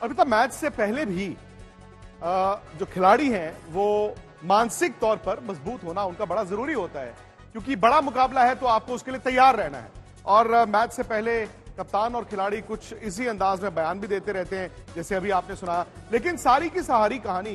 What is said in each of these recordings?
अभी तक मैच से पहले भी जो खिलाड़ी हैं वो मानसिक तौर पर मजबूत होना उनका बड़ा जरूरी होता है, क्योंकि बड़ा मुकाबला है तो आपको उसके लिए तैयार रहना है। और मैच से पहले कप्तान और खिलाड़ी कुछ इसी अंदाज में बयान भी देते रहते हैं, जैसे अभी आपने सुना। लेकिन सारी की सारी कहानी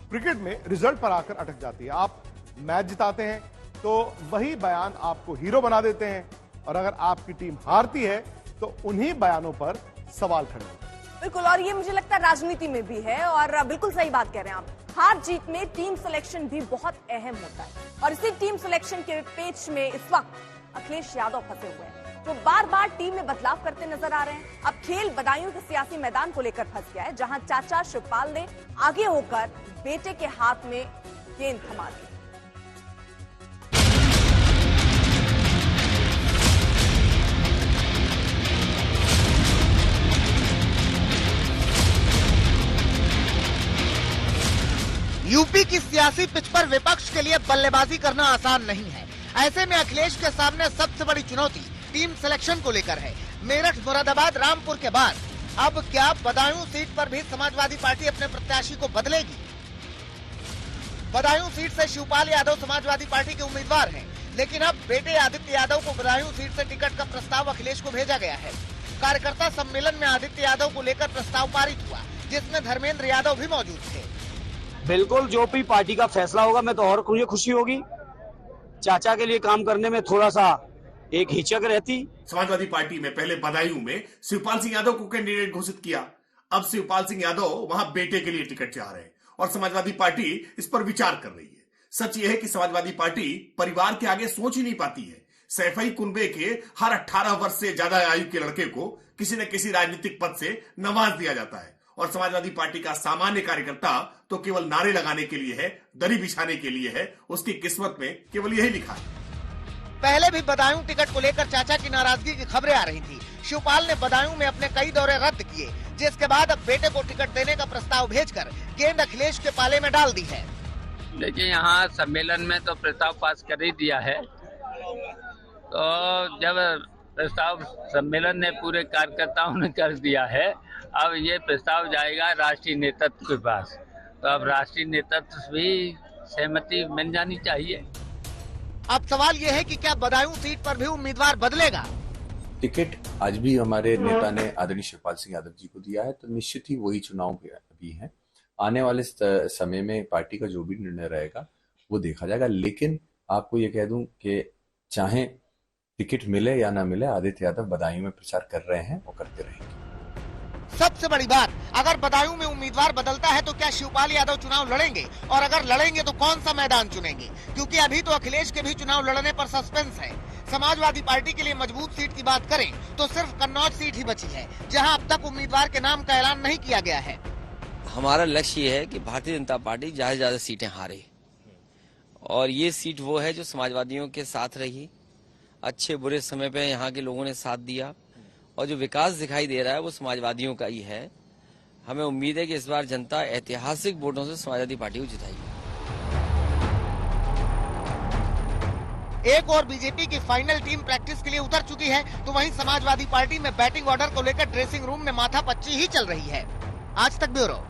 क्रिकेट में रिजल्ट पर आकर अटक जाती है। आप मैच जिताते हैं तो वही बयान आपको हीरो बना देते हैं, और अगर आपकी टीम हारती है तो उन्हीं बयानों पर सवाल खड़े होते हैं। बिल्कुल, और ये मुझे लगता है राजनीति में भी है, और बिल्कुल सही बात कह रहे हैं आप। हार जीत में टीम सिलेक्शन भी बहुत अहम होता है, और इसी टीम सिलेक्शन के पेच में इस वक्त अखिलेश यादव फंसे हुए हैं, जो बार बार टीम में बदलाव करते नजर आ रहे हैं। अब खेल बदायूं के सियासी मैदान को लेकर फंस गया है, जहां चाचा शिवपाल ने आगे होकर बेटे के हाथ में गेंद थमा दी। यूपी की सियासी पिच पर विपक्ष के लिए बल्लेबाजी करना आसान नहीं है। ऐसे में अखिलेश के सामने सबसे बड़ी चुनौती टीम सिलेक्शन को लेकर है। मेरठ, मुरादाबाद, रामपुर के बाद अब क्या बदायूं सीट पर भी समाजवादी पार्टी अपने प्रत्याशी को बदलेगी? बदायूं सीट से शिवपाल यादव समाजवादी पार्टी के उम्मीदवार हैं, लेकिन अब बेटे आदित्य यादव को बदायूं सीट से टिकट का प्रस्ताव अखिलेश को भेजा गया है। कार्यकर्ता सम्मेलन में आदित्य यादव को लेकर प्रस्ताव पारित हुआ, जिसमें धर्मेंद्र यादव भी मौजूद थे। बिल्कुल, जो भी पार्टी का फैसला होगा मैं तो और मुझे खुशी होगी। चाचा के लिए काम करने में थोड़ा सा एक हिचक रहती। समाजवादी पार्टी में पहले बदायूं में शिवपाल सिंह यादव को कैंडिडेट घोषित किया। अब शिवपाल सिंह यादव वहां बेटे के लिए टिकट चाह रहे हैं और समाजवादी पार्टी इस पर विचार कर रही है। सच यह है कि समाजवादी पार्टी परिवार के आगे सोच ही नहीं पाती है। सैफई कुनबे के हर 18 वर्ष से ज्यादा आयु के लड़के को किसी न किसी राजनीतिक पद से नवाज दिया जाता है, और समाजवादी पार्टी का सामान्य कार्यकर्ता तो केवल नारे लगाने के लिए है, दरी बिछाने के लिए है। उसकी किस्मत में केवल यही लिखा है। पहले भी बदायूं टिकट को लेकर चाचा की नाराजगी की खबरें आ रही थी। शिवपाल ने बदायूं में अपने कई दौरे रद्द किए, जिसके बाद अब बेटे को टिकट देने का प्रस्ताव भेजकर गेंद अखिलेश के पाले में डाल दी है। देखिए, यहाँ सम्मेलन में तो प्रस्ताव पास कर ही दिया है, तो जब प्रस्ताव सम्मेलन ने पूरे कार्यकर्ताओं ने कर दिया है, अब ये प्रस्ताव जाएगा राष्ट्रीय नेतृत्व के पास, तो अब राष्ट्रीय नेतृत्व भी सहमति मिल जानी चाहिए। अब सवाल ये है कि क्या बदायूं सीट पर भी उम्मीदवार बदलेगा? टिकट आज भी हमारे नेता ने आदरणीय शिवपाल सिंह यादव जी को दिया है, तो निश्चित ही वही चुनाव भी है। आने वाले समय में पार्टी का जो भी निर्णय रहेगा वो देखा जाएगा। लेकिन आपको ये कह दूं कि चाहे टिकट मिले या ना मिले, आदित्य यादव बदायूं में प्रचार कर रहे हैं और करते रहेंगे। सबसे बड़ी बात, अगर बदायूं में उम्मीदवार बदलता है तो क्या शिवपाल यादव चुनाव लड़ेंगे, और अगर लड़ेंगे तो कौन सा मैदान चुनेंगे? क्योंकि अभी तो अखिलेश के भी चुनाव लड़ने पर सस्पेंस है। समाजवादी पार्टी के लिए मजबूत सीट की बात करें तो सिर्फ कन्नौज सीट ही बची है, जहां अब तक उम्मीदवार के नाम का ऐलान नहीं किया गया है। हमारा लक्ष्य ये है कि भारतीय जनता पार्टी ज्यादा से ज्यादा सीटें हारे, और ये सीट वो है जो समाजवादियों के साथ रही, अच्छे बुरे समय पे यहाँ के लोगों ने साथ दिया, और जो विकास दिखाई दे रहा है वो समाजवादियों का ही है। हमें उम्मीद है कि इस बार जनता ऐतिहासिक वोटों से समाजवादी पार्टी को जिताएगी। एक और बीजेपी की फाइनल टीम प्रैक्टिस के लिए उतर चुकी है, तो वहीं समाजवादी पार्टी में बैटिंग ऑर्डर को लेकर ड्रेसिंग रूम में माथापच्ची ही चल रही है। आज तक ब्यूरो।